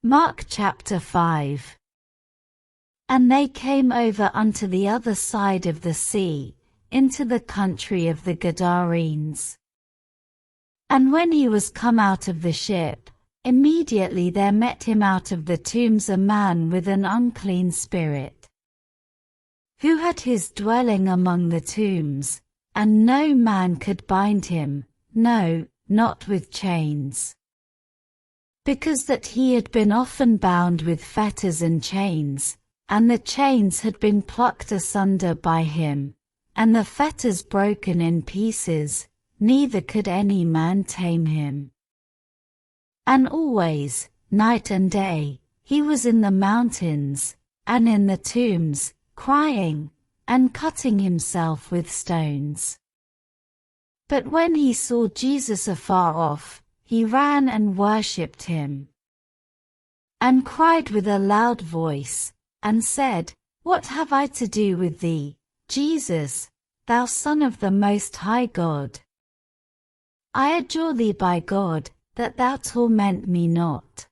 Mark chapter 5. And they came over unto the other side of the sea, into the country of the Gadarenes. And when he was come out of the ship, immediately there met him out of the tombs a man with an unclean spirit, who had his dwelling among the tombs, and no man could bind him, no, not with chains, because that he had been often bound with fetters and chains, and the chains had been plucked asunder by him, and the fetters broken in pieces, neither could any man tame him. And always, night and day, he was in the mountains, and in the tombs, crying, and cutting himself with stones. But when he saw Jesus afar off, he ran and worshipped him, and cried with a loud voice, and said, What have I to do with thee, Jesus, thou Son of the Most High God? I adjure thee by God, that thou torment me not.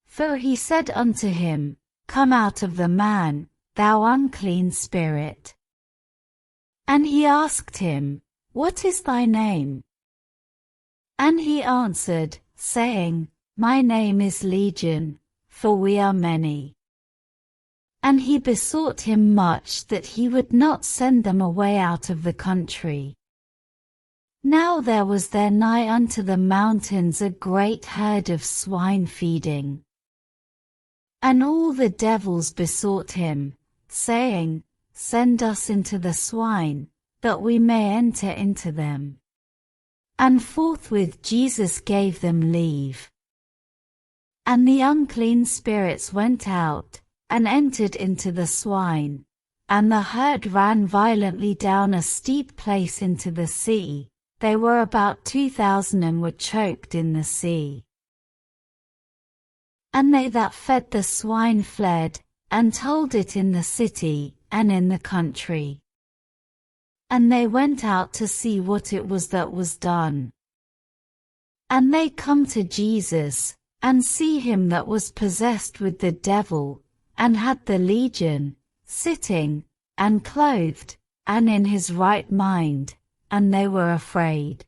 For he said unto him, Come out of the man, thou unclean spirit. And he asked him, What is thy name? And he answered, saying, My name is Legion, for we are many. And he besought him much that he would not send them away out of the country. Now there was there nigh unto the mountains a great herd of swine feeding. And all the devils besought him, saying, Send us into the swine, that we may enter into them. And forthwith Jesus gave them leave. And the unclean spirits went out, and entered into the swine, and the herd ran violently down a steep place into the sea. They were about 2,000 and were choked in the sea. And they that fed the swine fled, and told it in the city, and in the country. And they went out to see what it was that was done. And they come to Jesus, and see him that was possessed with the devil, and had the legion, sitting, and clothed, and in his right mind, and they were afraid.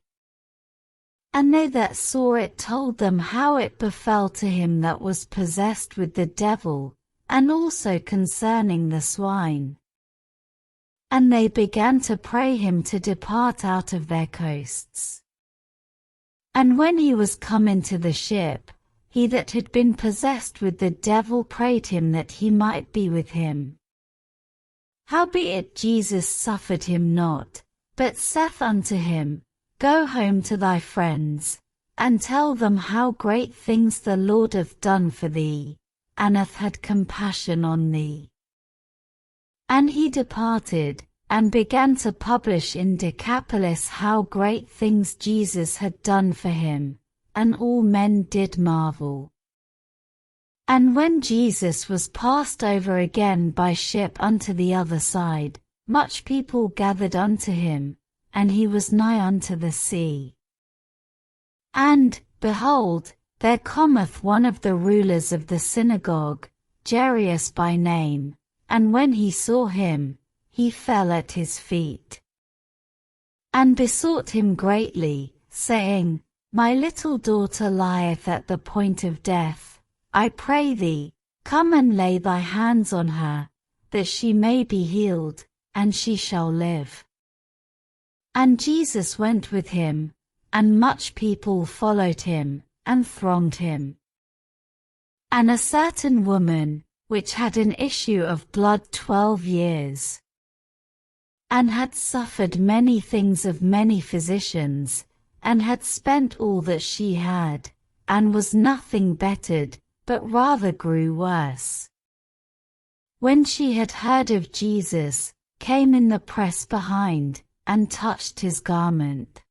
And they that saw it told them how it befell to him that was possessed with the devil, and also concerning the swine. And they began to pray him to depart out of their coasts. And when he was come into the ship, he that had been possessed with the devil prayed him that he might be with him. Howbeit Jesus suffered him not, but saith unto him, Go home to thy friends, and tell them how great things the Lord hath done for thee, and hath had compassion on thee. And he departed, and began to publish in Decapolis how great things Jesus had done for him, and all men did marvel. And when Jesus was passed over again by ship unto the other side, much people gathered unto him, and he was nigh unto the sea. And, behold, there cometh one of the rulers of the synagogue, Jairus by name, and when he saw him, he fell at his feet, and besought him greatly, saying, My little daughter lieth at the point of death. I pray thee, come and lay thy hands on her, that she may be healed, and she shall live. And Jesus went with him, and much people followed him, and thronged him. And a certain woman, which had an issue of blood 12 years, and had suffered many things of many physicians, and had spent all that she had, and was nothing bettered, but rather grew worse, when she had heard of Jesus, came in the press behind, and touched his garment.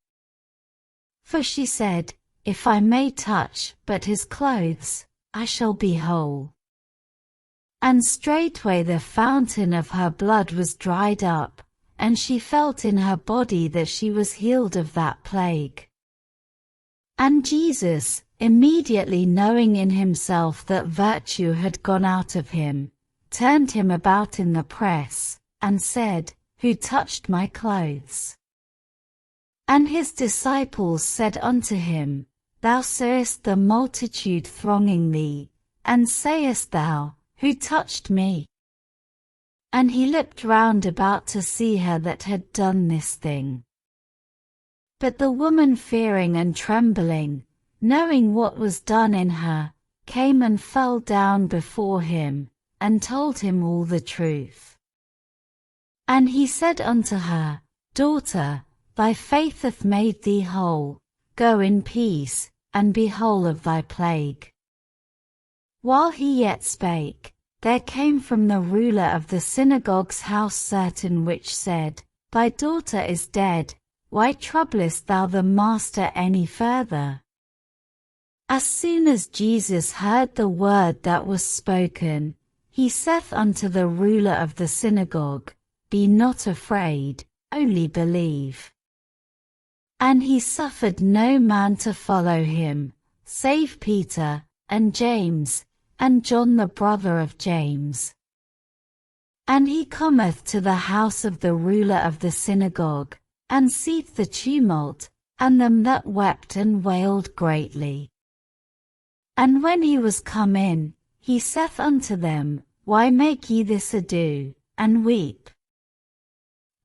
For she said, If I may touch but his clothes, I shall be whole. And straightway the fountain of her blood was dried up, and she felt in her body that she was healed of that plague. And Jesus, immediately knowing in himself that virtue had gone out of him, turned him about in the press, and said, Who touched my clothes? And his disciples said unto him, Thou seest the multitude thronging thee, and sayest thou, Who touched me? And he looked round about to see her that had done this thing. But the woman fearing and trembling, knowing what was done in her, came and fell down before him, and told him all the truth. And he said unto her, Daughter, thy faith hath made thee whole, go in peace, and be whole of thy plague. While he yet spake, there came from the ruler of the synagogue's house certain which said, Thy daughter is dead, why troublest thou the master any further? As soon as Jesus heard the word that was spoken, he saith unto the ruler of the synagogue, Be not afraid, only believe. And he suffered no man to follow him, save Peter, and James, and John the brother of James. And he cometh to the house of the ruler of the synagogue, and seeth the tumult, and them that wept and wailed greatly. And when he was come in, he saith unto them, Why make ye this ado, and weep?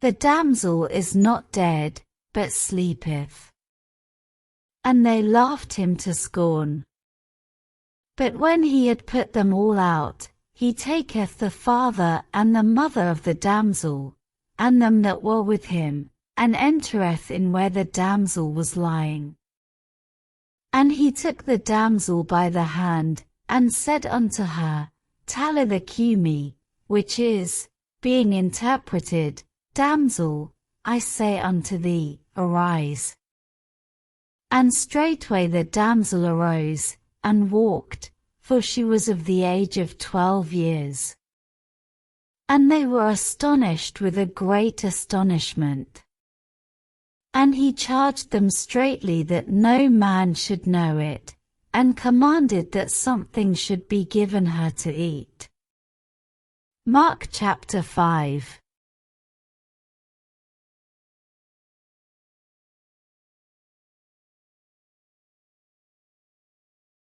The damsel is not dead, but sleepeth. And they laughed him to scorn. But when he had put them all out, he taketh the father and the mother of the damsel, and them that were with him, and entereth in where the damsel was lying. And he took the damsel by the hand, and said unto her, Talitha cumi, which is, being interpreted, Damsel, I say unto thee, arise. And straightway the damsel arose, and walked, for she was of the age of 12 years. And they were astonished with a great astonishment. And he charged them straitly that no man should know it, and commanded that something should be given her to eat. Mark chapter 5.